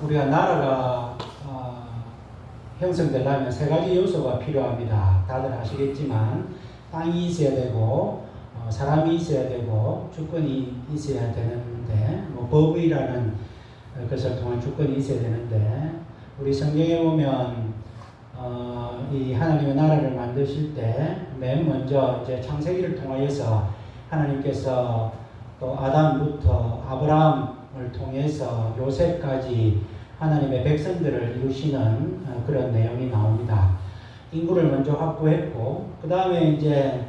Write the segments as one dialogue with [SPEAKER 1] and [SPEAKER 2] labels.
[SPEAKER 1] 우리가 나라가 형성되려면 세 가지 요소가 필요합니다. 다들 아시겠지만 땅이 있어야 되고 사람이 있어야 되고 주권이 있어야 되는데 법이라는 것을 통한 주권이 있어야 되는데 우리 성경에 보면 이 하나님의 나라를 만드실 때 맨 먼저 이제 창세기를 통하여서 하나님께서 또 아담부터 아브라함을 통해서 요셉까지 하나님의 백성들을 이루시는 그런 내용이 나옵니다. 인구를 먼저 확보했고 그 다음에 이제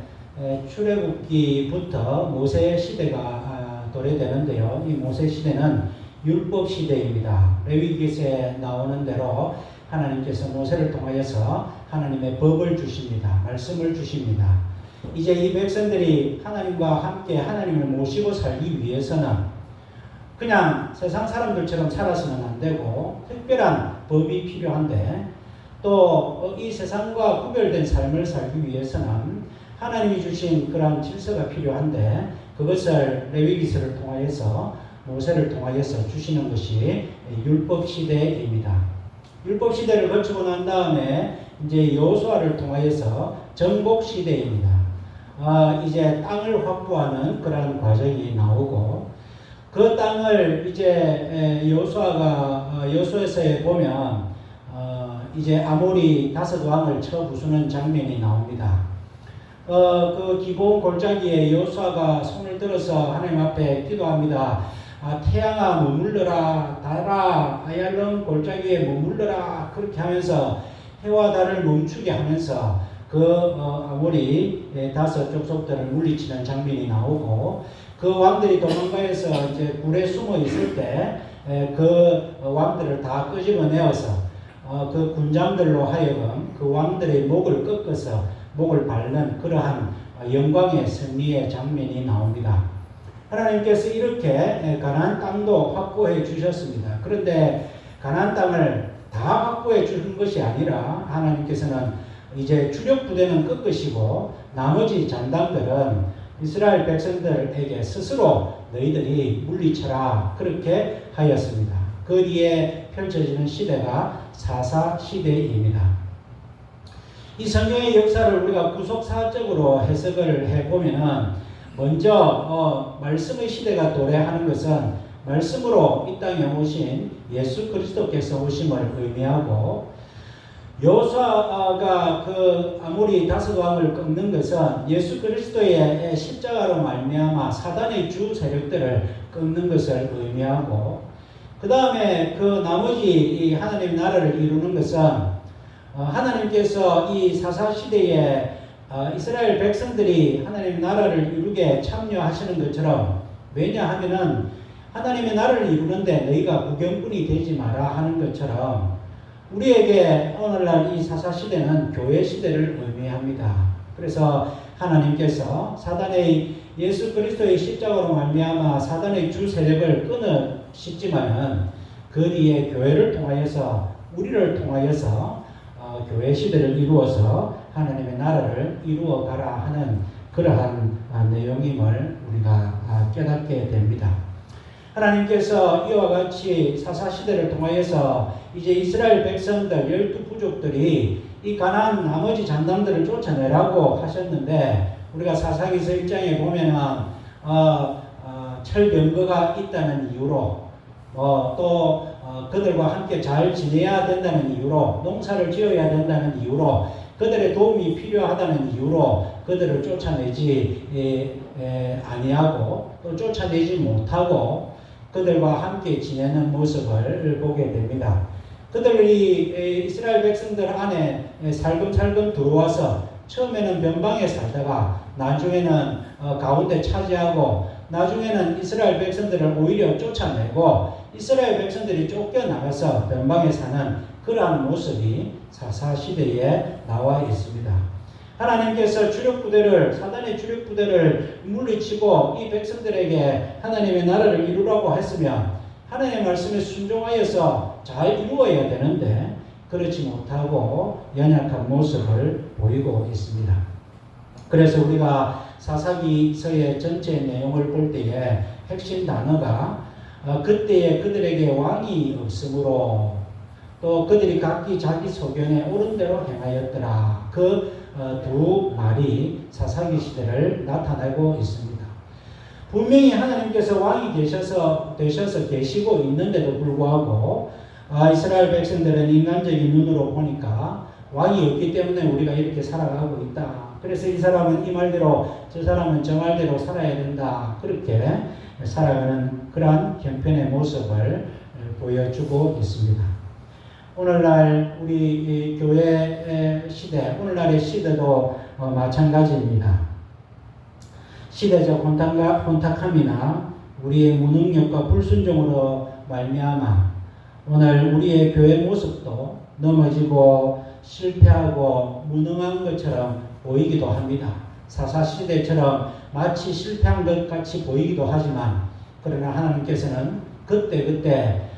[SPEAKER 1] 출애굽기부터 모세 시대가 도래되는데요. 이 모세 시대는 율법 시대입니다. 레위기에 나오는 대로 하나님께서 모세를 통하여서 하나님의 법을 주십니다. 말씀을 주십니다. 이제 이 백성들이 하나님과 함께 하나님을 모시고 살기 위해서는 그냥 세상 사람들처럼 살아서는 안 되고 특별한 법이 필요한데 또 이 세상과 구별된 삶을 살기 위해서는 하나님이 주신 그런 질서가 필요한데 그것을 레위기서를 통하여서 모세를 통하여서 주시는 것이 율법 시대입니다. 율법 시대를 거치고 난 다음에 이제 여호수아를 통하여서 정복 시대입니다. 이제 땅을 확보하는 그런 과정이 나오고 그 땅을 이제 여호수아서에 보면 이제 아모리 다섯 왕을 쳐 부수는 장면이 나옵니다. 그 기본 골짜기에 여호수아가 손을 들어서 하나님 앞에 기도합니다. 태양아 머물러라, 달아 아얄론 골짜기에 머물러라, 그렇게 하면서 해와 달을 멈추게 하면서 그 아모리 다섯 족속들을 물리치는 장면이 나오고 그 왕들이 도망가서 이제 굴에 숨어 있을 때 그 왕들을 다 끄집어내어서 그 군장들로 하여금 그 왕들의 목을 꺾어서 목을 밟는 그러한 영광의 승리의 장면이 나옵니다. 하나님께서 이렇게 가나안 땅도 확보해 주셨습니다. 그런데 가나안 땅을 다 확보해 주는 것이 아니라 하나님께서는 이제 주력 부대는 꺾으시고 나머지 잔당들은 이스라엘 백성들에게 스스로 너희들이 물리쳐라 그렇게 하였습니다. 그 뒤에 펼쳐지는 시대가 사사 시대입니다. 이 성경의 역사를 우리가 구속사적으로 해석을 해보면은 먼저 말씀의 시대가 도래하는 것은 말씀으로 이 땅에 오신 예수 그리스도께서 오심을 의미하고 여호수아가 그 아모리 다섯 왕을 꺾는 것은 예수 그리스도의 십자가로 말미암아 사단의 주 세력들을 꺾는 것을 의미하고 그 다음에 그 나머지 이 하나님의 나라를 이루는 것은 하나님께서 이 사사시대에 이스라엘 백성들이 하나님의 나라를 이루게 참여하시는 것처럼 왜냐하면은 하나님의 나라를 이루는데 너희가 구경꾼이 되지 마라 하는 것처럼 우리에게 오늘날 이 사사시대는 교회 시대를 의미합니다. 그래서 하나님께서 사단의 예수 그리스도의 십자가로 말미암아 사단의 주 세력을 끊으시지만은 그 뒤에 교회를 통하여서 우리를 통하여서 교회 시대를 이루어서 하나님의 나라를 이루어 가라 하는 그러한 내용임을 우리가 깨닫게 됩니다. 하나님께서 이와 같이 사사시대를 통하여서 이제 이스라엘 백성들 12부족들이 이 가나안 나머지 잔당들을 쫓아내라고 하셨는데 우리가 사사기서 1장에 보면은 철병거가 있다는 이유로 또 그들과 함께 잘 지내야 된다는 이유로 농사를 지어야 된다는 이유로 그들의 도움이 필요하다는 이유로 그들을 쫓아내지 아니하고 또 쫓아내지 못하고 그들과 함께 지내는 모습을 보게 됩니다. 그들이 이스라엘 백성들 안에 살금살금 들어와서 처음에는 변방에 살다가 나중에는 가운데 차지하고 나중에는 이스라엘 백성들을 오히려 쫓아내고 이스라엘 백성들이 쫓겨나가서 변방에 사는 그러한 모습이 사사시대에 나와 있습니다. 하나님께서 사단의 주력부대를 물리치고 이 백성들에게 하나님의 나라를 이루라고 했으면 하나님의 말씀에 순종하여서 잘 이루어야 되는데 그렇지 못하고 연약한 모습을 보이고 있습니다. 그래서 우리가 사사기서의 전체 내용을 볼 때에 핵심 단어가 그때에 그들에게 왕이 없으므로 또 그들이 각기 자기 소견에 옳은 대로 행하였더라. 그 두 말이 사사기 시대를 나타내고 있습니다. 분명히 하나님께서 왕이 되셔서 계시고 있는데도 불구하고 이스라엘 백성들은 인간적인 눈으로 보니까 왕이 없기 때문에 우리가 이렇게 살아가고 있다. 그래서 이 사람은 이 말대로 저 사람은 저 말대로 살아야 된다. 그렇게 살아가는 그러한 형편의 모습을 보여주고 있습니다. 오늘날 우리 교회 시대, 오늘날의 시대도 마찬가지입니다. 시대적 혼탁함이나 우리의 무능력과 불순종으로 말미암아 오늘 우리의 교회 모습도 넘어지고 실패하고 무능한 것처럼 보이기도 합니다. 사사시대처럼 마치 실패한 것 같이 보이기도 하지만 그러나 하나님께서는 그때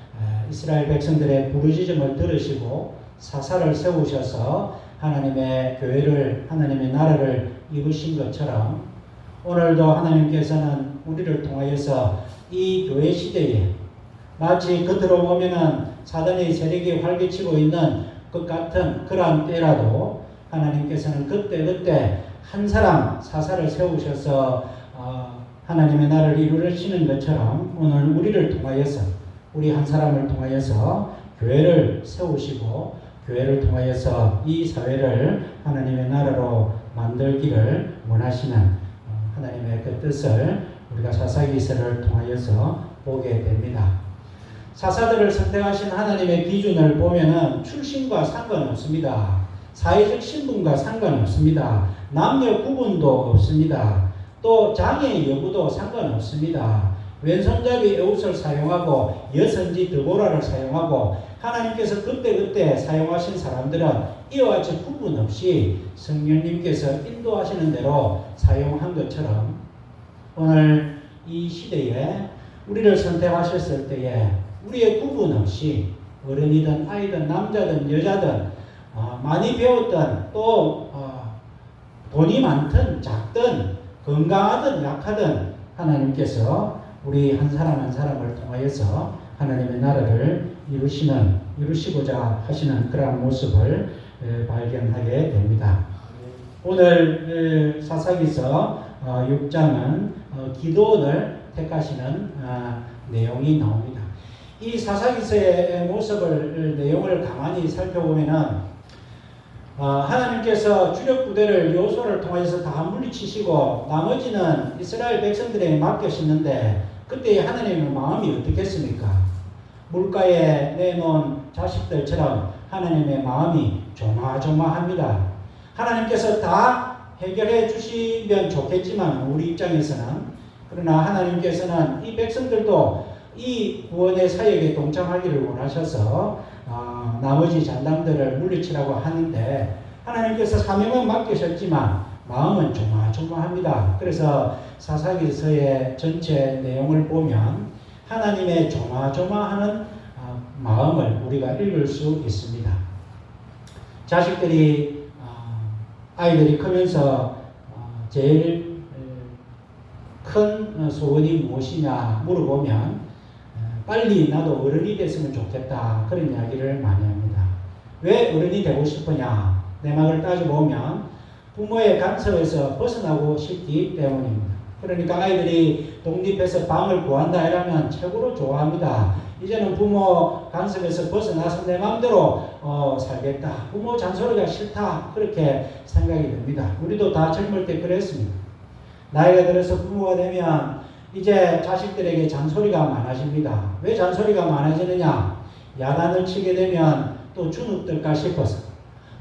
[SPEAKER 1] 이스라엘 백성들의 부르짖음을 들으시고 사사를 세우셔서 하나님의 교회를, 하나님의 나라를 이루신 것처럼 오늘도 하나님께서는 우리를 통하여서 이 교회 시대에 마치 겉으로 보면은 사단의 세력이 활개치고 있는 것 같은 그러한 때라도 하나님께서는 그때 한 사람 사사를 세우셔서 하나님의 나라를 이루시는 것처럼 오늘 우리를 통하여서 우리 한 사람을 통하여서 교회를 세우시고 교회를 통하여서 이 사회를 하나님의 나라로 만들기를 원하시는 하나님의 그 뜻을 우리가 사사기서를 통하여서 보게 됩니다. 사사들을 선택하신 하나님의 기준을 보면은 출신과 상관없습니다. 사회적 신분과 상관없습니다. 남녀 구분도 없습니다. 또 장애 여부도 상관없습니다. 왼손잡이 에웃을 사용하고 여선지 드보라를 사용하고 하나님께서 그때 사용하신 사람들은 이와 같이 구분 없이 성령님께서 인도하시는 대로 사용한 것처럼 오늘 이 시대에 우리를 선택하셨을 때에 우리의 구분 없이 어른이든 아이든 남자든 여자든 많이 배웠든 또 돈이 많든 작든 건강하든 약하든 하나님께서 우리 한 사람 한 사람을 통하여서 하나님의 나라를 이루시고자 하시는 그러한 모습을 발견하게 됩니다. 오늘 사사기서 6장은 기도원을 택하시는 내용이 나옵니다. 이 사사기서의 내용을 가만히 살펴보면은 하나님께서 주력 부대를 요소를 통해서 다 물리치시고 나머지는 이스라엘 백성들에게 맡기셨는데 그때 하나님의 마음이 어떻겠습니까? 물가에 내놓은 자식들처럼 하나님의 마음이 조마조마합니다. 하나님께서 다 해결해 주시면 좋겠지만 우리 입장에서는 그러나 하나님께서는 이 백성들도 이 구원의 사역에 동참하기를 원하셔서 나머지 잔당들을 물리치라고 하는데 하나님께서 사명은 맡기셨지만 마음은 조마조마합니다. 그래서 사사기서의 전체 내용을 보면 하나님의 조마조마하는 마음을 우리가 읽을 수 있습니다. 자식들이 아이들이 크면서 제일 큰 소원이 무엇이냐 물어보면 빨리 나도 어른이 됐으면 좋겠다 그런 이야기를 많이 합니다. 왜 어른이 되고 싶으냐? 내막을 따져보면 부모의 간섭에서 벗어나고 싶기 때문입니다. 그러니까 아이들이 독립해서 방을 구한다 이러면 최고로 좋아합니다. 이제는 부모 간섭에서 벗어나서 내 마음대로 살겠다. 부모 잔소리가 싫다. 그렇게 생각이 듭니다. 우리도 다 젊을 때 그랬습니다. 나이가 들어서 부모가 되면 이제 자식들에게 잔소리가 많아집니다. 왜 잔소리가 많아지느냐? 야단을 치게 되면 또 주눅들까 싶어서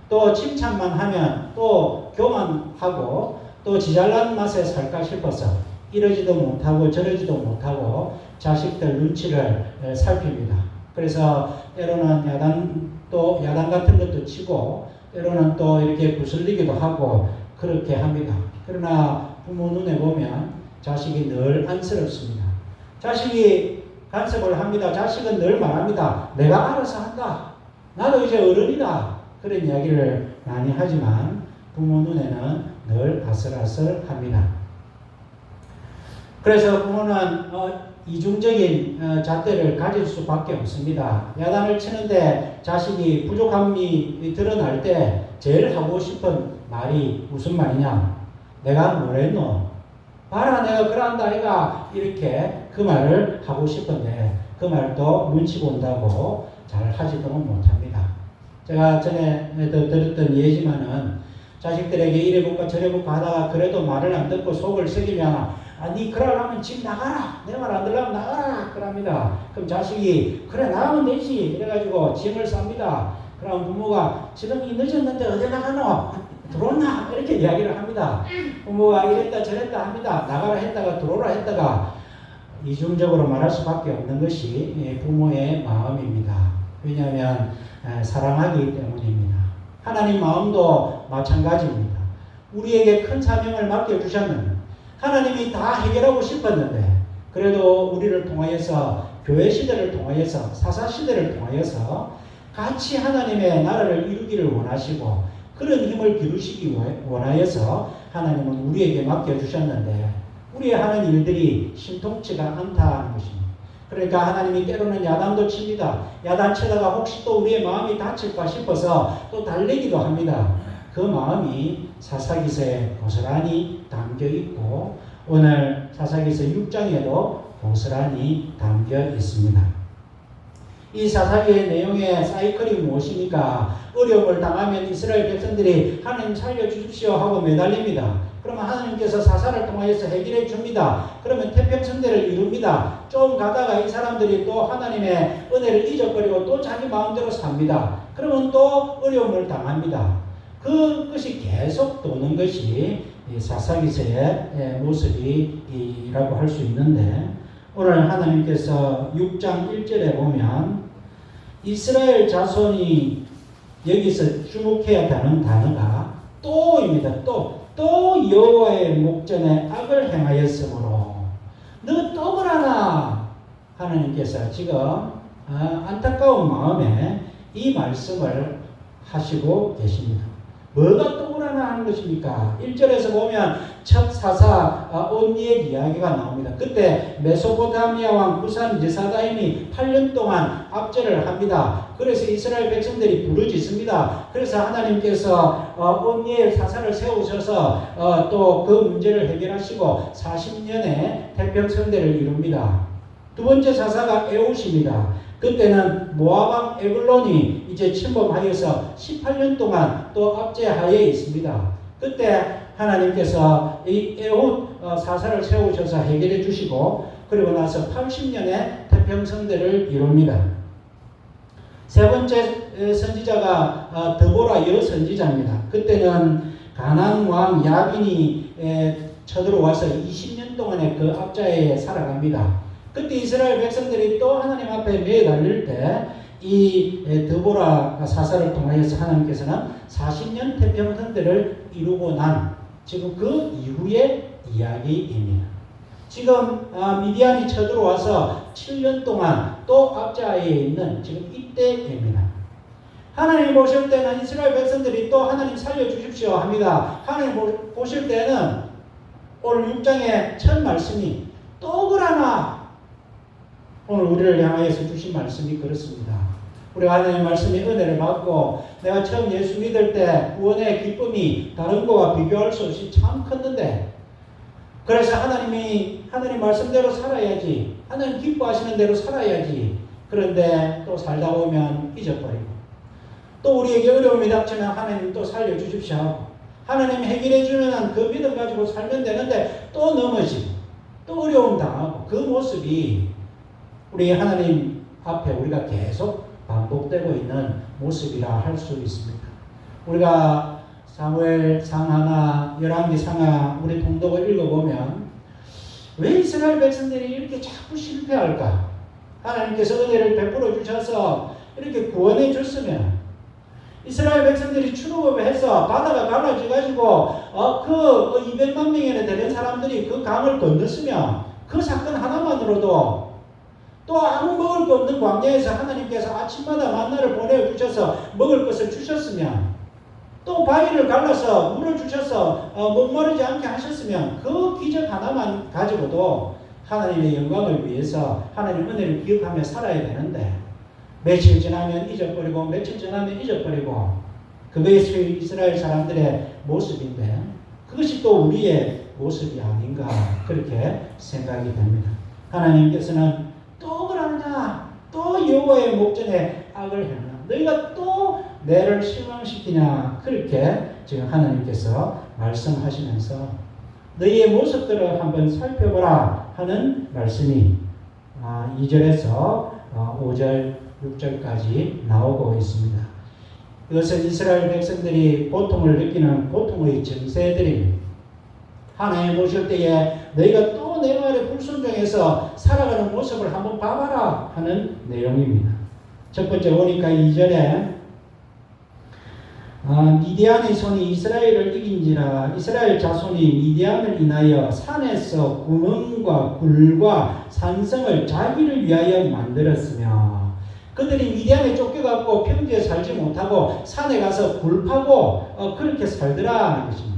[SPEAKER 1] 또 칭찬만 하면 또 교만하고 또 지잘난 맛에 살까 싶어서 이러지도 못하고 저러지도 못하고 자식들 눈치를 살핍니다. 그래서 때로는 야단 같은 것도 치고 때로는 또 이렇게 부슬리기도 하고 그렇게 합니다. 그러나 부모 눈에 보면 자식이 늘 안쓰럽습니다. 자식이 간섭을 합니다. 자식은 늘 말합니다. 내가 알아서 한다. 나도 이제 어른이다. 그런 이야기를 많이 하지만 부모 눈에는 늘 아슬아슬합니다. 그래서 부모는 이중적인 잣대를 가질 수밖에 없습니다. 야단을 치는데 자식이 부족함이 드러날 때 제일 하고 싶은 말이 무슨 말이냐? 내가 뭐랬노? 봐라, 내가 그런다 아이가. 이렇게 그 말을 하고 싶은데 그 말도 눈치 본다고 잘 하지도는 못합니다. 제가 전에 들었던 예지만은 자식들에게 이래 볼까 저래 볼까 하다가 그래도 말을 안 듣고 속을 썩이면 니 그러려면 집 나가라. 내 말 안 들으면 나가라. 그럽니다. 그럼 자식이 그래 나가면 되지. 이래가지고 짐을 쌉니다. 그럼 부모가 지금이 늦었는데 어디 나가노? 들어오나? 이렇게 이야기를 합니다. 부모가 이랬다 저랬다 합니다. 나가라 했다가 들어오라 했다가 이중적으로 말할 수밖에 없는 것이 부모의 마음입니다. 왜냐하면 사랑하기 때문입니다. 하나님 마음도 마찬가지입니다. 우리에게 큰 사명을 맡겨주셨는데 하나님이 다 해결하고 싶었는데 그래도 우리를 통하여서 교회 시대를 통하여서 사사 시대를 통하여서 같이 하나님의 나라를 이루기를 원하시고 그런 힘을 기르시기 원하여서 하나님은 우리에게 맡겨주셨는데 우리의 하는 일들이 심통치가 않다는 것입니다. 그러니까 하나님이 때로는 야단도 칩니다. 야단 치다가 혹시 또 우리의 마음이 다칠까 싶어서 또 달래기도 합니다. 그 마음이 사사기서에 고스란히 담겨 있고 오늘 사사기서 6장에도 고스란히 담겨 있습니다. 이 사사기의 내용의 사이클이 무엇입니까? 어려움을 당하면 이스라엘 백성들이 하나님 살려주십시오 하고 매달립니다. 그러면 하나님께서 사사를 통하여서 해결해 줍니다. 그러면 태평성대를 이룹니다. 좀 가다가 이 사람들이 또 하나님의 은혜를 잊어버리고 또 자기 마음대로 삽니다. 그러면 또 어려움을 당합니다. 그것이 계속 도는 것이 사사기서의 모습이라고 할 수 있는데 오늘 하나님께서 6장 1절에 보면 이스라엘 자손이 여기서 주목해야 하는 단어가 또입니다. 또 여호와의 목전에 악을 행하였으므로 너 또 그러나 하나님께서 지금 안타까운 마음에 이 말씀을 하시고 계십니다. 뭐가 또 그러나 하는 것입니까? 1절에서 보면 첫 사사 온니엘 이야기가 나옵니다. 그때 메소포타미아 왕 구산 제사다임이 8년 동안 압제를 합니다. 그래서 이스라엘 백성들이 부르짖습니다. 그래서 하나님께서 온니엘 사사를 세우셔서 또 그 문제를 해결하시고 40년의 태평성대를 이룹니다. 두 번째 사사가 에웃입니다. 그때는 모압왕 에글론이 이제 침범하여서 18년 동안 또 압제하에 있습니다. 그때 하나님께서 이 에웃 사사를 세우셔서 해결해 주시고 그리고 나서 80년의 태평성대를 이룹니다. 세 번째 선지자가 드보라 여선지자입니다. 그때는 가나안 왕 야빈이 쳐들어와서 20년 동안의 그 압제에 살아갑니다. 그때 이스라엘 백성들이 또 하나님 앞에 매달릴 때 이 드보라 사사를 통하여서 하나님께서는 40년 태평성대를 이루고 난 지금 그 이후의 이야기입니다. 지금 미디안이 쳐들어와서 7년 동안 또 압제하에 있는 지금 이때입니다. 하나님 보실 때는 이스라엘 백성들이 또 하나님 살려주십시오 합니다. 하나님 보실 때는 오늘 6장의 첫 말씀이 또 그러나 오늘 우리를 향하여서 주신 말씀이 그렇습니다. 우리가 하나님의 말씀이 은혜를 받고 내가 처음 예수 믿을 때 구원의 기쁨이 다른 거와 비교할 수 없이 참 컸는데 그래서 하나님 말씀대로 살아야지 하나님 기뻐하시는 대로 살아야지 그런데 또 살다 보면 잊어버리고 또 우리에게 어려움이 닥치면 하나님 또 살려주십시오 하고 하나님 해결해 주면 그 믿음 가지고 살면 되는데 또 넘어지고 또 어려움 당하고 그 모습이 우리 하나님 앞에 우리가 계속 반복되고 있는 모습이라 할 수 있습니다. 우리가 사무엘 상하나 열왕기 상하 우리 통독을 읽어보면 왜 이스라엘 백성들이 이렇게 자꾸 실패할까? 하나님께서 은혜를 베풀어 주셔서 이렇게 구원해 줬으면 이스라엘 백성들이 출애굽을 해서 바다가 갈라져가지고 그 200만 명이나 되는 사람들이 그 강을 건넜으면 그 사건 하나만으로도 또 아무 먹을 것 없는 광야에서 하나님께서 아침마다 만나를 보내주셔서 먹을 것을 주셨으면 또 바위를 갈라서 물을 주셔서 목마르지 않게 하셨으면 그 기적 하나만 가지고도 하나님의 영광을 위해서 하나님 은혜를 기억하며 살아야 되는데 며칠 지나면 잊어버리고 며칠 지나면 잊어버리고 그것이 이스라엘 사람들의 모습인데 그것이 또 우리의 모습이 아닌가 그렇게 생각이 됩니다. 하나님께서는 또 그러느냐 또 여호와의 목전에 악을 행하느냐 너희가 또 내를 실망시키냐 그렇게 지금 하나님께서 말씀하시면서 너희의 모습들을 한번 살펴보라 하는 말씀이 2절에서 5절 6절까지 나오고 있습니다. 이것은 이스라엘 백성들이 고통을 느끼는 고통의 증세들입니다. 하나님 보실 때에 너희가 또 내 말에 불순종해서 살아가는 모습을 한번 봐봐라 하는 내용입니다. 첫 번째 보니까 2절에 미디안의 손이 이스라엘을 이긴지라 이스라엘 자손이 미디안을 인하여 산에서 구멍과 굴과 산성을 자기를 위하여 만들었으며 그들이 미디안에 쫓겨갖고 평지에 살지 못하고 산에 가서 굴 파고 그렇게 살더라 하는 것입니다.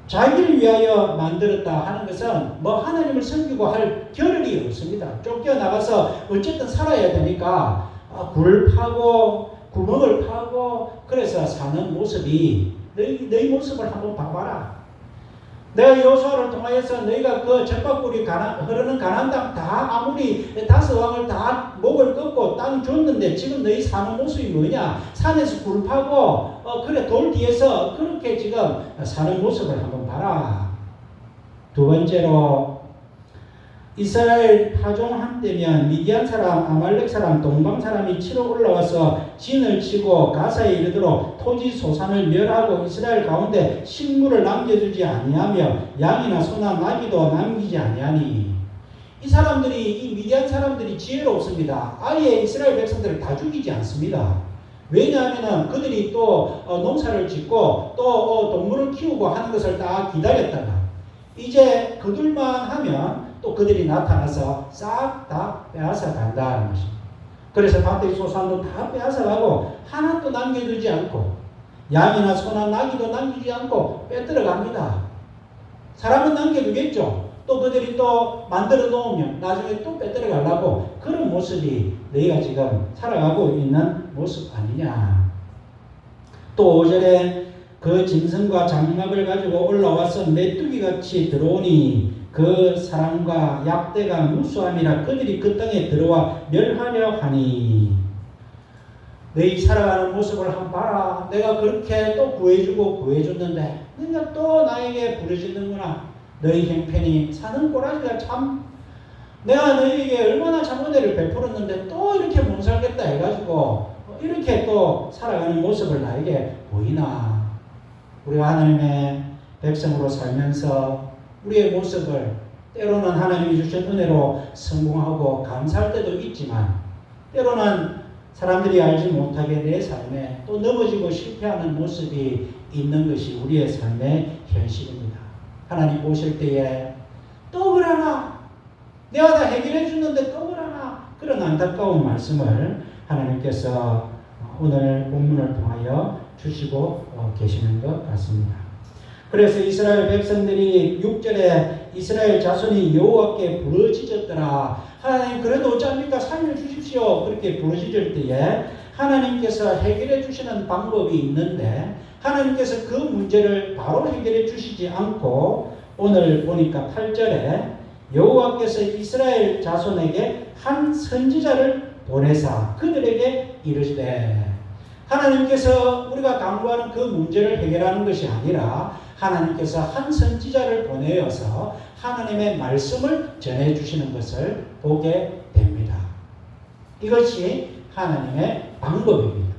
[SPEAKER 1] 자기를 위하여 만들었다 하는 것은 뭐 하나님을 섬기고 할 겨를이 없습니다. 쫓겨나가서 어쨌든 살아야 되니까 굴 파고 구멍을 파고 그래서 사는 모습이 너희 모습을 한번 봐봐라. 내가 여호수아를 통하여서 너희가 그 젖밥꿀이 흐르는 가나안 땅 다 아무리 5왕을 다 목을 꺾고 땅 줬는데 지금 너희 사는 모습이 뭐냐? 산에서 굴 파고 그래 돌 뒤에서 그렇게 지금 사는 모습을 한번 봐라. 두 번째로 이스라엘 파종 한때면 미디안 사람, 아말렉 사람, 동방 사람이 치러 올라와서 진을 치고 가사에 이르도록 토지 소산을 멸하고 이스라엘 가운데 식물을 남겨두지 아니하며 양이나 소나 나귀도 남기지 아니하니 이 사람들이 이 미디안 사람들이 지혜롭습니다. 아예 이스라엘 백성들을 다 죽이지 않습니다. 왜냐하면 그들이 또 농사를 짓고 또 동물을 키우고 하는 것을 다 기다렸다가 이제 그들만 하면 또 그들이 나타나서 싹 다 빼앗아 간다는 것입니다. 그래서 밭의 소산도 다 빼앗아 가고 하나도 남겨두지 않고 양이나 소나 나귀도 남기지 않고 빼들어 갑니다. 사람은 남겨두겠죠. 또 그들이 또 만들어 놓으면 나중에 또 빼들어 가려고 그런 모습이 너희가 지금 살아가고 있는 모습 아니냐. 또 5절에 그 짐승과 장막을 가지고 올라와서 메뚜기같이 들어오니 그 사람과 약대가 무수함이라 그들이 그 땅에 들어와 멸하려 하니 너희 살아가는 모습을 한번 봐라. 내가 그렇게 또 구해주고 구해줬는데 너희가 또 나에게 부르짖는구나. 너희 형편이 사는 꼬라지가 참 내가 너희에게 얼마나 참 은혜를 베풀었는데 또 이렇게 못 살겠다 해가지고 이렇게 또 살아가는 모습을 나에게 보이나. 우리가 하나님의 백성으로 살면서 우리의 모습을 때로는 하나님이 주신 은혜로 성공하고 감사할 때도 있지만 때로는 사람들이 알지 못하게 내 삶에 또 넘어지고 실패하는 모습이 있는 것이 우리의 삶의 현실입니다. 하나님 보실 때에 또 그러나 내가 다 해결해 주는데 또 그러나 그런 안타까운 말씀을 하나님께서 오늘 본문을 통하여 주시고 계시는 것 같습니다. 그래서 이스라엘 백성들이 6절에 이스라엘 자손이 여호와께 부르짖었더라. 하나님 그래도 어찌합니까? 살려주십시오. 그렇게 부르짖을 때에 하나님께서 해결해 주시는 방법이 있는데 하나님께서 그 문제를 바로 해결해 주시지 않고 오늘 보니까 8절에 여호와께서 이스라엘 자손에게 한 선지자를 보내사 그들에게 이르시되 하나님께서 우리가 강구하는 그 문제를 해결하는 것이 아니라 하나님께서 한 선지자를 보내어서 하나님의 말씀을 전해주시는 것을 보게 됩니다. 이것이 하나님의 방법입니다.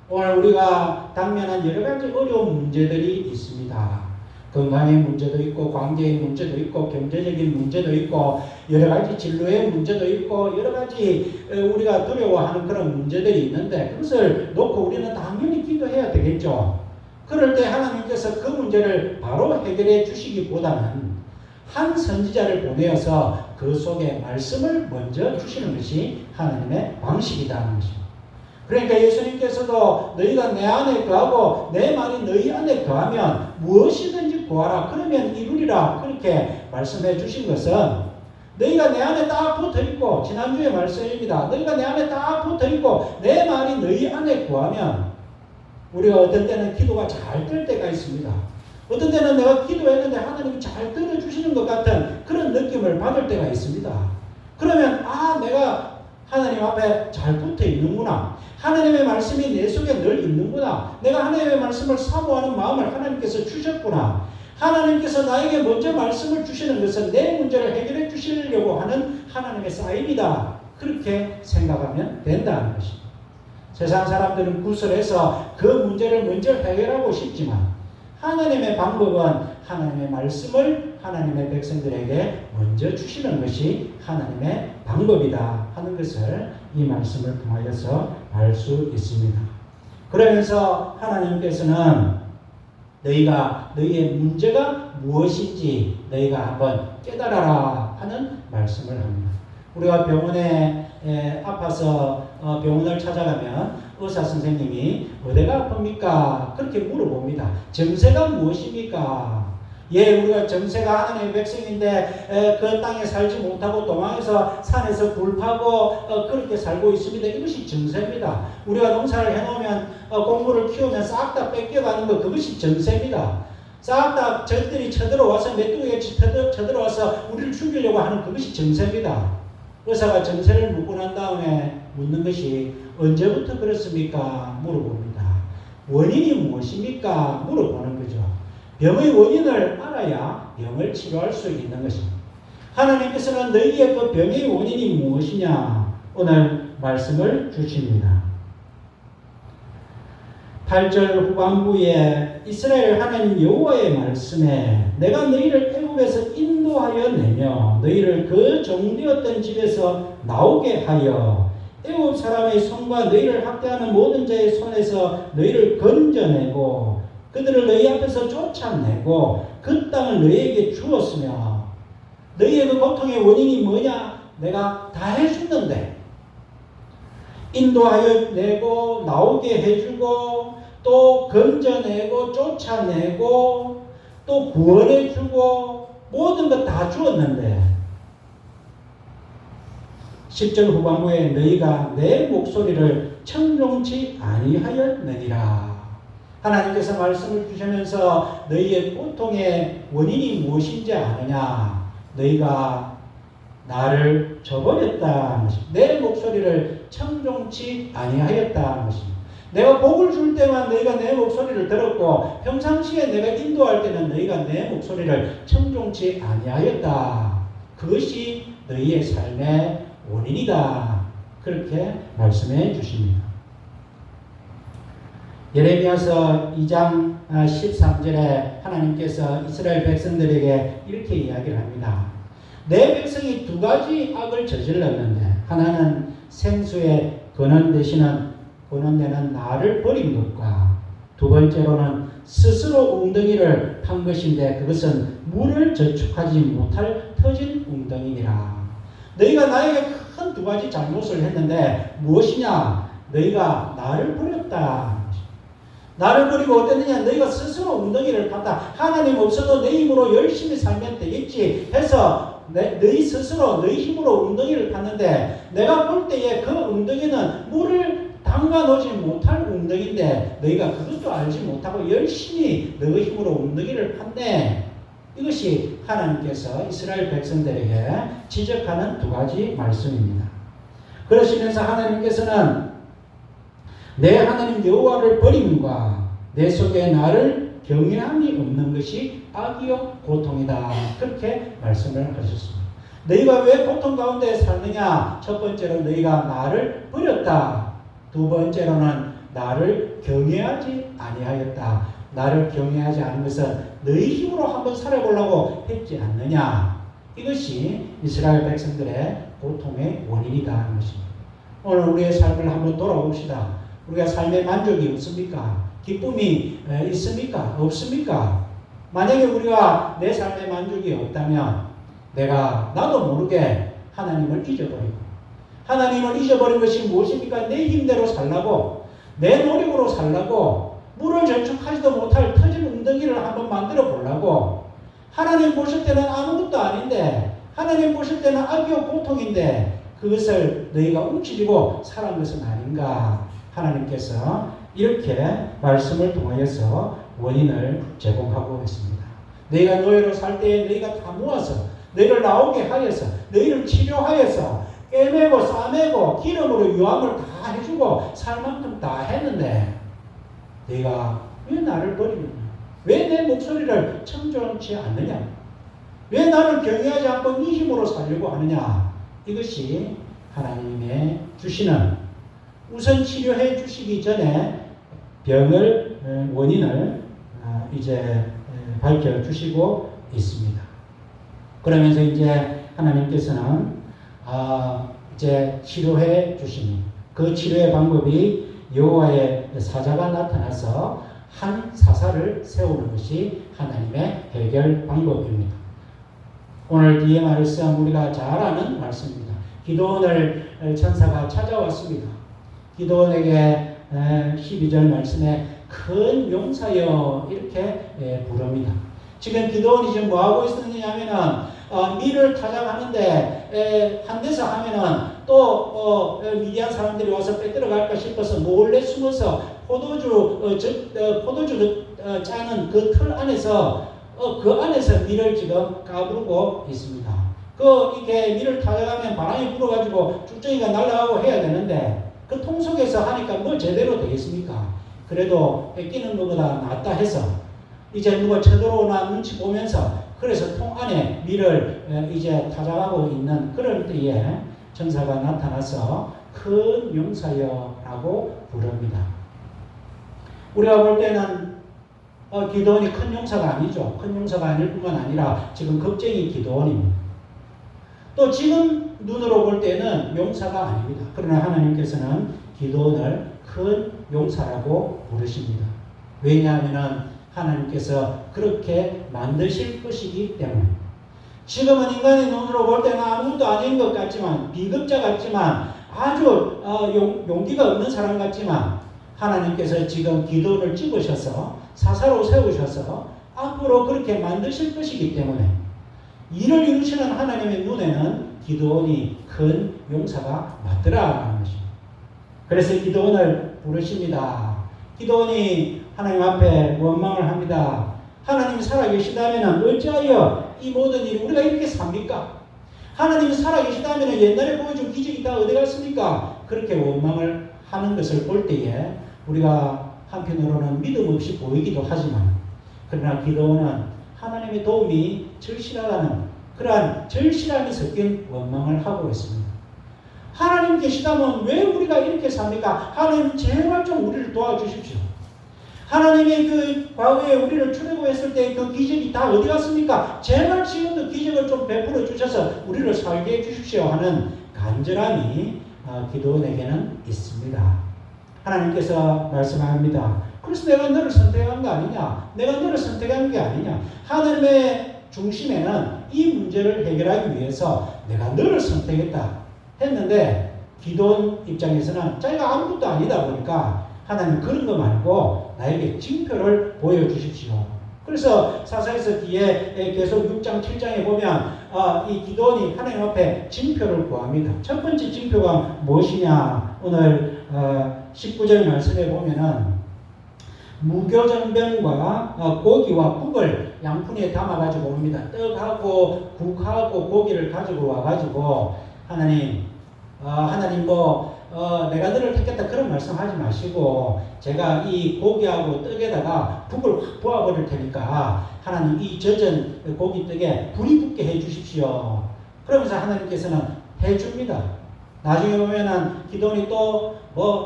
[SPEAKER 1] 오늘 우리가 당면한 여러 가지 어려운 문제들이 있습니다. 건강의 문제도 있고 관계의 문제도 있고 경제적인 문제도 있고 여러 가지 진로의 문제도 있고 여러 가지 우리가 두려워하는 그런 문제들이 있는데 그것을 놓고 우리는 당연히 기도해야 되겠죠. 그럴 때 하나님께서 그 문제를 바로 해결해 주시기보다는 한 선지자를 보내어서 그 속에 말씀을 먼저 주시는 것이 하나님의 방식이라는 것입니다. 그러니까 예수님께서도 너희가 내 안에 거하고 내 말이 너희 안에 거하면 무엇이든지 구하라 그러면 이루리라 그렇게 말씀해 주신 것은 너희가 내 안에 딱 붙어 있고, 지난주에 말씀입니다. 너희가 내 안에 딱 붙어 있고 내 말이 너희 안에 구하면, 우리가 어떤 때는 기도가 잘 될 때가 있습니다. 어떤 때는 내가 기도했는데 하나님이 잘 들어주시는 것 같은 그런 느낌을 받을 때가 있습니다. 그러면 내가 하나님 앞에 잘 붙어 있는구나. 하나님의 말씀이 내 속에 늘 있는구나. 내가 하나님의 말씀을 사모하는 마음을 하나님께서 주셨구나. 하나님께서 나에게 먼저 말씀을 주시는 것은 내 문제를 해결해 주시려고 하는 하나님의 사인이다. 그렇게 생각하면 된다는 것입니다. 세상 사람들은 구설해서 그 문제를 먼저 해결하고 싶지만, 하나님의 방법은 하나님의 말씀을 하나님의 백성들에게 먼저 주시는 것이 하나님의 방법이다 하는 것을 이 말씀을 통하여서 알 수 있습니다. 그러면서 하나님께서는 너희의 문제가 무엇인지 너희가 한번 깨달아라 하는 말씀을 합니다. 우리가 병원에 아파서 병원을 찾아가면 의사 선생님이 어디가 아픕니까? 그렇게 물어봅니다. 정세가 무엇입니까? 우리가 정세가 하나님의 백성인데 그 땅에 살지 못하고 도망해서 산에서 굴 파고 그렇게 살고 있습니다. 이것이 정세입니다. 우리가 농사를 해놓으면 곡물을 키우면 싹 다 뺏겨가는 것, 그것이 정세입니다. 싹 다 적들이 쳐들어와서 메뚜기가 쳐들어와서 우리를 죽이려고 하는 그것이 정세입니다. 의사가 정세를 묻고 난 다음에 묻는 것이 언제부터 그렇습니까? 물어봅니다. 원인이 무엇입니까? 물어보는 거죠. 병의 원인을 알아야 병을 치료할 수 있는 것입니다. 하나님께서는 너희의 그 병의 원인이 무엇이냐? 오늘 말씀을 주십니다. 8절 후반부에 이스라엘 하나님 여호와의 말씀에 내가 너희를 애굽에서 인도하여 내며 너희를 그 종되었던 집에서 나오게 하여 애굽 사람의 손과 너희를 학대하는 모든 자의 손에서 너희를 건져내고 그들을 너희 앞에서 쫓아내고 그 땅을 너희에게 주었으며, 너희의 그 고통의 원인이 뭐냐? 내가 다 해줬는데, 인도하여 내고 나오게 해주고 또 건져내고 쫓아내고 또 구원해주고 모든 것 다 주었는데, 10절 후반부에 너희가 내 목소리를 청종치 아니하였느니라. 하나님께서 말씀을 주시면서 너희의 고통의 원인이 무엇인지 아느냐? 너희가 나를 저버렸다. 내 목소리를 청종치 아니하였다. 내가 복을 줄 때만 너희가 내 목소리를 들었고 평상시에 내가 인도할 때는 너희가 내 목소리를 청종치 아니하였다. 그것이 너희의 삶의 원인이다. 그렇게 말씀해 주십니다. 예레미야서 2장 13절에 하나님께서 이스라엘 백성들에게 이렇게 이야기를 합니다. 내 백성이 두 가지 악을 저질렀는데, 하나는 생수의 근원되는 나를 버린 것과 두 번째로는 스스로 웅덩이를 판 것인데 그것은 물을 저축하지 못할 터진 웅덩이니라. 너희가 나에게 큰 두 가지 잘못을 했는데 무엇이냐? 너희가 나를 버렸다. 나를 버리고 어땠느냐? 너희가 스스로 웅덩이를 팠다. 하나님 없어도 내 힘으로 열심히 살면 되겠지 해서 너희 스스로 너희 힘으로 웅덩이를 팠는데, 내가 볼 때에 그 웅덩이는 물을 담가 놓지 못할 웅덩이인데 너희가 그것도 알지 못하고 열심히 너희 힘으로 웅덩이를 팠네. 이것이 하나님께서 이스라엘 백성들에게 지적하는 두 가지 말씀입니다. 그러시면서 하나님께서는 내 하나님 여호와를 버림과 내 속에 나를 경외함이 없는 것이 악이요 고통이다. 그렇게 말씀을 하셨습니다. 너희가 왜 고통 가운데 사느냐? 첫 번째로 너희가 나를 버렸다. 두 번째로는 나를 경외하지 아니하였다. 나를 경외하지 않은 것은 너희 힘으로 한번 살아보려고 했지 않느냐? 이것이 이스라엘 백성들의 고통의 원인이다 하는 것입니다. 오늘 우리의 삶을 한번 돌아봅시다. 우리가 삶에 만족이 없습니까? 기쁨이 있습니까? 없습니까? 만약에 우리가 내 삶에 만족이 없다면 나도 모르게 하나님을 잊어버리고, 하나님을 잊어버린 것이 무엇입니까? 내 힘대로 살라고, 내 노력으로 살라고, 물을 전축하지도 못할 터진 웅덩이를 한번 만들어 보려고 하나님 보실 때는 아무것도 아닌데 하나님 보실 때는 악이요 고통인데 그것을 너희가 움츠리고 살한 것은 아닌가. 하나님께서 이렇게 말씀을 통하여서 원인을 제공하고 있습니다. 너희가 노예로 살 때에 너희가 다 모아서 너희를 나오게 하여서 너희를 치료하여서 꿰매고 싸매고 기름으로 유황을 다 해주고 살 만큼 다 했는데 너희가 왜 나를 버리느냐? 왜 내 목소리를 청종치 않느냐? 왜 나를 경외하지 않고 네 힘으로 살려고 하느냐? 이것이 하나님의 주시는 우선 치료해 주시기 전에 병을 원인을 이제 밝혀주시고 있습니다. 그러면서 이제 하나님께서는 이제 치료해 주시니 그 치료의 방법이 여호와의 사자가 나타나서 한 사사를 세우는 것이 하나님의 해결 방법입니다. 오늘 뒤에 말씀 우리가 잘 아는 말씀입니다. 기드온을 천사가 찾아왔습니다. 기드온에게 12절 말씀에 큰 용사여 이렇게 부릅니다. 지금 기드온이 지금 뭐하고 있었느냐면은 밀을 타작하는데 한 데서 하면은 또 미디안 사람들이 와서 빼들어갈까 싶어서 몰래 숨어서 포도주 짜는 그 틀 안에서 그 안에서 밀을 지금 까부르고 있습니다. 이렇게 밀을 타작하면 바람이 불어가지고 쭉정이가 날아가고 해야 되는데 그 통 속에서 하니까 뭐 제대로 되겠습니까? 그래도 뺏기는 것보다 낫다 해서 이제 누가 쳐들어오나 눈치 보면서 그래서 통 안에 밀을 이제 타작하고 있는 그런 때에 천사가 나타나서 큰 용사여라고 부릅니다. 우리가 볼 때는 기드온이 큰 용사가 아니죠. 큰 용사가 아닐 뿐만 아니라 지금 겁쟁이 기드온입니다. 또 지금 눈으로 볼 때는 용사가 아닙니다. 그러나 하나님께서는 기드온을 큰 용사라고 부르십니다. 왜냐하면 하나님께서 그렇게 만드실 것이기 때문에 지금은 인간의 눈으로 볼 때는 아무것도 아닌 것 같지만 비급자 같지만 아주 용기가 없는 사람 같지만 하나님께서 지금 기드온을 찍으셔서 사사로 세우셔서 앞으로 그렇게 만드실 것이기 때문에 이를 이루시는 하나님의 눈에는 기드온이 큰 용사가 맞더라라는 것입니다. 그래서 기드온을 부르십니다. 기드온이 하나님 앞에 원망을 합니다. 하나님이 살아계시다면 어찌하여 이 모든 일이 우리가 이렇게 삽니까? 하나님이 살아계시다면 옛날에 보여준 기적이 다 어디 갔습니까? 그렇게 원망을 하는 것을 볼 때에 우리가 한편으로는 믿음 없이 보이기도 하지만 그러나 기드온은 하나님의 도움이 절실하다는 그러한 절실함이 섞인 원망을 하고 있습니다. 하나님 계시다면 왜 우리가 이렇게 삽니까? 하나님 제발 좀 우리를 도와주십시오. 하나님의 그 과거에 우리를 출애굽했을 때 그 기적이 다 어디 갔습니까? 제발 지금도 기적을 좀 베풀어 주셔서 우리를 살게 해주십시오 하는 간절함이 기드온에게는 있습니다. 하나님께서 말씀합니다. 그래서 내가 너를 선택한 거 아니냐? 내가 너를 선택한 게 아니냐? 하나님의 중심에는 이 문제를 해결하기 위해서 내가 너를 선택했다 했는데 기드온 입장에서는 자기가 아무것도 아니다 보니까 하나님 그런 거 말고 나에게 징표를 보여주십시오. 그래서 사사에서 뒤에 계속 6장 7장에 보면 이 기드온이 하나님 앞에 징표를 구합니다. 첫 번째 징표가 무엇이냐? 오늘 19절 말씀에 보면은 무교전병과 고기와 국을 양푼에 담아가지고 옵니다. 떡하고 국하고 고기를 가지고 와가지고 하나님 내가 너를 택했다 그런 말씀하지 마시고 제가 이 고기하고 떡에다가 불을 확 부어버릴 테니까 하나님 이 젖은 고기 떡에 불이 붙게 해주십시오. 그러면서 하나님께서는 해줍니다. 나중에 보면은 기드온이 또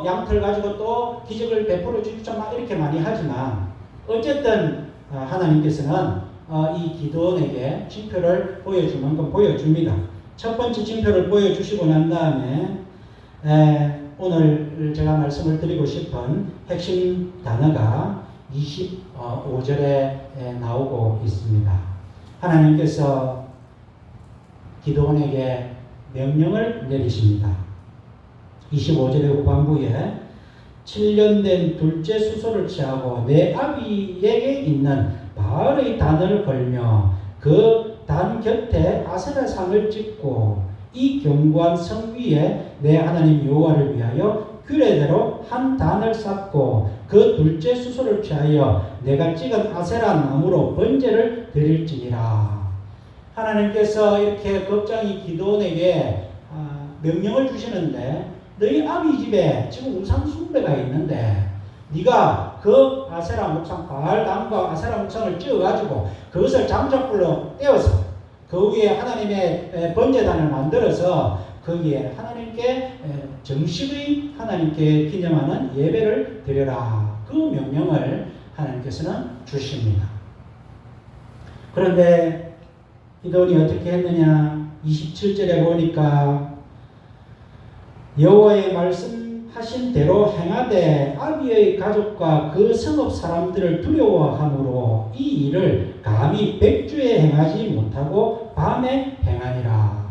[SPEAKER 1] 양털 가지고 또 기적을 베풀어 주십시오 막 이렇게 많이 하지만 어쨌든 하나님께서는 이 기드온에게 징표를 보여줄 만큼 보여줍니다. 첫 번째 징표를 보여주시고 난 다음에 오늘 제가 말씀을 드리고 싶은 핵심 단어가 25절에 나오고 있습니다. 하나님께서 기드온에게 명령을 내리십니다. 25절의 후반부에 7년 된 둘째 수소를 취하고 내 아비에게 있는 바알의 단을 걸며 그 단 곁에 아세라 상을 찍고 이 견고한 성 위에 내 하나님 여호와를 위하여 규례대로 한 단을 쌓고 그 둘째 수소를 취하여 내가 찍은 아세라 나무로 번제를 드릴지니라. 하나님께서 이렇게 겁장이 기드온에게 명령을 주시는데 너희 아비 집에 지금 우상 숭배가 있는데 네가 그 아세라 목상 바알단과 아세라 목상을 찍어가지고 그것을 장작불로 떼어서 그 위에 하나님의 번제단을 만들어서 거기에 하나님께 정식의 하나님께 기념하는 예배를 드려라. 그 명령을 하나님께서는 주십니다. 그런데 기드온이 어떻게 했느냐? 27절에 보니까 여호와의 말씀하신 대로 행하되 아비의 가족과 그 성읍 사람들을 두려워함으로 이 일을 감히 백주에 행하지 못하고 밤에 행하니라.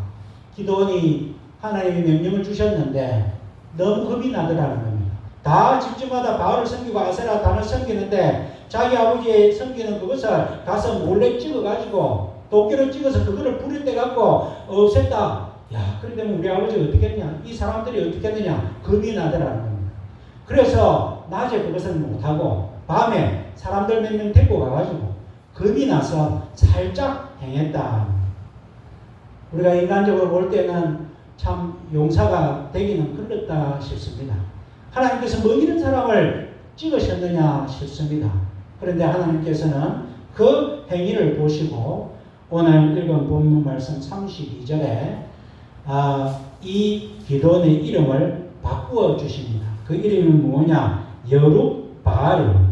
[SPEAKER 1] 기드온이 하나님의 명령을 주셨는데 너무 겁이 나더라는 겁니다. 다 집집마다 바알을 섬기고 아세라 단을 섬기는데 자기 아버지의 섬기는 그것을 가서 몰래 찍어가지고 도끼를 찍어서 그거를 불에 떼갖고 없앴다. 야, 그런데 우리 아버지가 어떻게 했냐? 이 사람들이 어떻게 했느냐? 겁이 나더라는 겁니다. 그래서 낮에 그것을 못하고 밤에 사람들 몇 명 데리고 가가지고 겁이 나서 살짝 행했다. 우리가 인간적으로 볼 때는 참 용사가 되기는 그렇다 싶습니다. 하나님께서 뭐 이런 사람을 찍으셨느냐 싶습니다. 그런데 하나님께서는 그 행위를 보시고 오늘 읽은 본문 말씀 32절에 이 기드온의 이름을 바꾸어 주십니다. 그 이름이 뭐냐? 여룹바알입니다.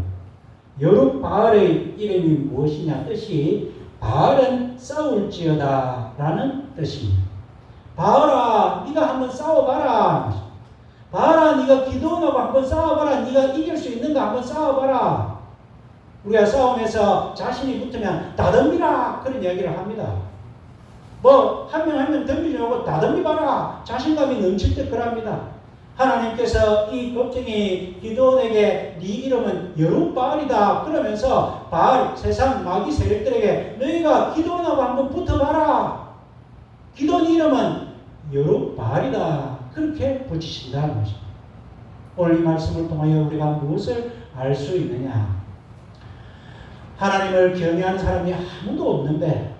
[SPEAKER 1] 여룹바알의 이름이 무엇이냐? 뜻이 바알은 싸울지어다 라는 뜻입니다. 바알아, 네가 한번 싸워봐라. 바알아, 네가 기드온하고 한번 싸워봐라. 네가 이길 수 있는가 한번 싸워봐라. 우리가 싸움에서 자신이 붙으면 다덤비라 그런 이야기를 합니다. 뭐 한 명 한 명 덤비지 말고 다덤비봐라. 자신감이 넘칠 때 그럽니다. 하나님께서 이 겁쟁이 기드온에게 네 이름은 여룹바알이다 그러면서 바알 세상 마귀 세력들에게 너희가 기드온하고 한번 붙어봐라. 기드온 이름은 여룹바알이다 그렇게 붙이신다는 것입니다. 오늘 이 말씀을 통하여 우리가 무엇을 알 수 있느냐? 하나님을 경외하는 사람이 아무도 없는데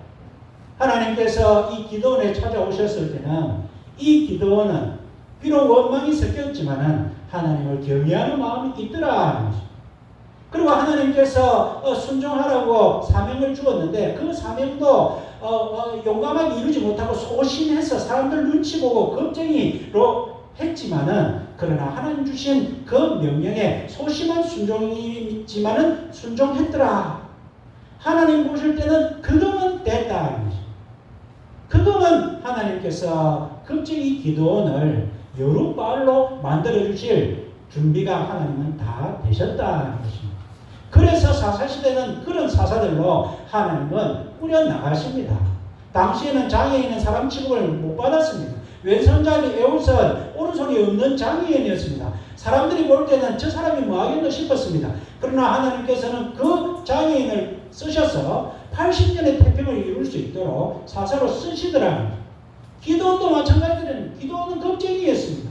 [SPEAKER 1] 하나님께서 이 기드온에 찾아오셨을 때는 이 기드온은 비록 원망이 섞였지만은 하나님을 경외하는 마음이 있더라. 그리고 하나님께서 순종하라고 사명을 주었는데 그 사명도 용감하게 이루지 못하고 소심해서 사람들 눈치 보고 겁쟁이로 했지만은 그러나 하나님 주신 그 명령에 소심한 순종이지만은 순종했더라. 하나님 보실 때는 그동은 됐다. 그동안 하나님께서 겁쟁이 기드온을 여룹바알로 만들어 주실 준비가 하나님은 다 되셨다는 것입니다. 그래서 사사시대는 그런 사사들로 하나님은 꾸려나가십니다. 당시에는 장애인은 사람 취급을 못 받았습니다. 왼손잡이 에웃은 오른손이 없는 장애인이었습니다. 사람들이 볼 때는 저 사람이 뭐 하겠노 싶었습니다. 그러나 하나님께서는 그 장애인을 쓰셔서 80년의 태평을 이룰 수 있도록 사사로 쓰시더라는 거예요. 기드온도 마찬가지로 기드온은 겁쟁이였습니다.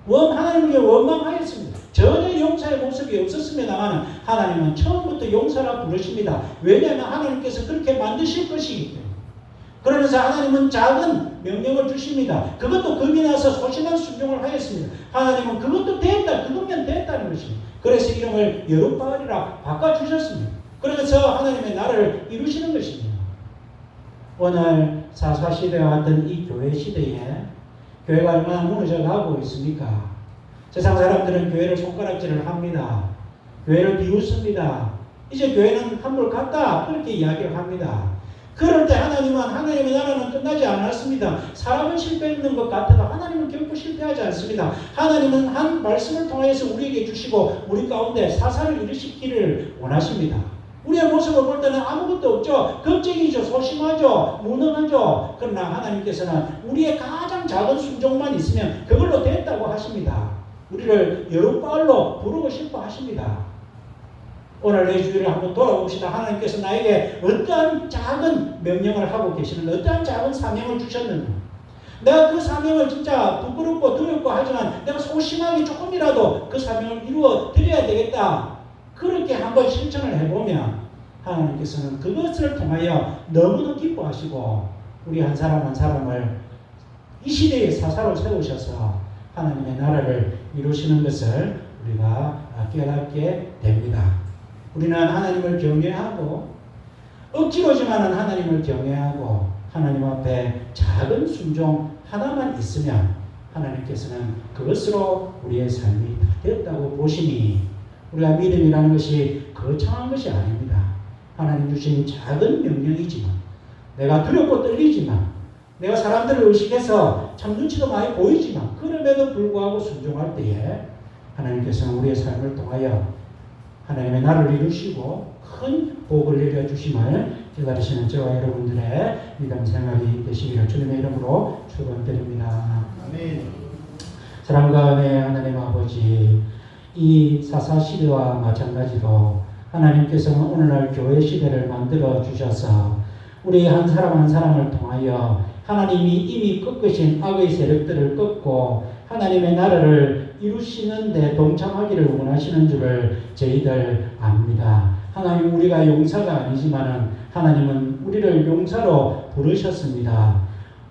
[SPEAKER 1] 하나님께 원망하였습니다. 전혀 용사의 모습이 없었습니다만 하나님은 처음부터 용사라 부르십니다. 왜냐하면 하나님께서 그렇게 만드실 것이기 때문에. 그러면서 하나님은 작은 명령을 주십니다. 그것도 겁이 나서 소심한 순종을 하였습니다. 하나님은 그것도 됐다. 그것면 됐다는 것입니다. 그래서 이름을 여룹바알이라 바꿔주셨습니다. 그래서 하나님의 나라를 이루시는 것입니다. 오늘 사사시대와 같은 이 교회 시대에 교회가 얼마나 무너져 가고 있습니까? 세상 사람들은 교회를 손가락질을 합니다. 교회를 비웃습니다. 이제 교회는 한물 갔다 그렇게 이야기를 합니다. 그럴 때 하나님의 나라는 끝나지 않았습니다. 사람은 실패했는 것 같아도 하나님은 결코 실패하지 않습니다. 하나님은 한 말씀을 통해서 우리에게 주시고 우리 가운데 사사를 일으키기를 원하십니다. 우리의 모습을 볼 때는 아무것도 없죠. 겁쟁이죠. 소심하죠. 무능하죠. 그러나 하나님께서는 우리의 가장 작은 순종만 있으면 그걸로 됐다고 하십니다. 우리를 여름가을로 부르고 싶어 하십니다. 오늘 내 주위를 한번 돌아봅시다. 하나님께서 나에게 어떠한 작은 명령을 하고 계시는데, 어떠한 작은 사명을 주셨는지, 내가 그 사명을 진짜 부끄럽고 두렵고 하지만 내가 소심하게 조금이라도 그 사명을 이루어 드려야 되겠다, 그렇게 한번 실천을 해보면 하나님께서는 그것을 통하여 너무도 기뻐하시고 우리 한 사람 한 사람을 이 시대의 사사로 세우셔서 하나님의 나라를 이루시는 것을 우리가 깨닫게 됩니다. 우리는 하나님을 경외하고, 억지로지만은 하나님을 경외하고 하나님 앞에 작은 순종 하나만 있으면 하나님께서는 그것으로 우리의 삶이 다 되었다고 보시니, 우리가 믿음이라는 것이 거창한 것이 아닙니다. 하나님 주신 작은 명령이지만, 내가 두렵고 떨리지만, 내가 사람들을 의식해서 참 눈치도 많이 보이지만 그럼에도 불구하고 순종할 때에 하나님께서는 우리의 삶을 통하여 하나님의 나라를 이루시고 큰 복을 내려주심을 기다리시는 저와 여러분들의 믿음 생활이 되시기를 주님의 이름으로 축원드립니다. 아멘. 사랑과 은혜의 하나님 아버지, 이 사사시대와 마찬가지로 하나님께서는 오늘날 교회 시대를 만들어 주셔서 우리 한 사람 한 사람을 통하여 하나님이 이미 꺾으신 악의 세력들을 꺾고 하나님의 나라를 이루시는 데 동참하기를 원하시는 줄을 저희들 압니다. 하나님, 우리가 용사가 아니지만은 하나님은 우리를 용사로 부르셨습니다.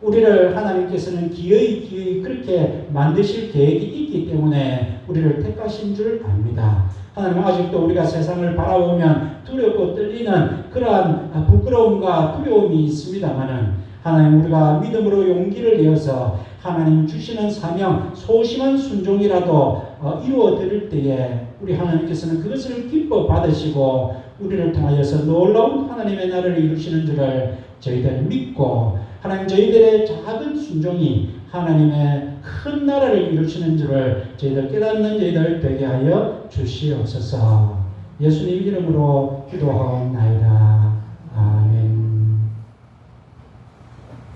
[SPEAKER 1] 우리를 하나님께서는 기어이 그렇게 만드실 계획이 있기 때문에 우리를 택하신 줄 압니다. 하나님, 아직도 우리가 세상을 바라보면 두렵고 떨리는 그러한 부끄러움과 두려움이 있습니다만은 하나님, 우리가 믿음으로 용기를 내어서 하나님 주시는 사명, 소심한 순종이라도 이루어 드릴 때에 우리 하나님께서는 그것을 기뻐 받으시고 우리를 통하여서 놀라운 하나님의 나라를 이루시는 줄을 저희들 믿고, 하나님, 저희들의 작은 순종이 하나님의 큰 나라를 이루시는 줄을 저희들 깨닫는 저희들 되게 하여 주시옵소서. 예수님 이름으로 기도하옵나이다.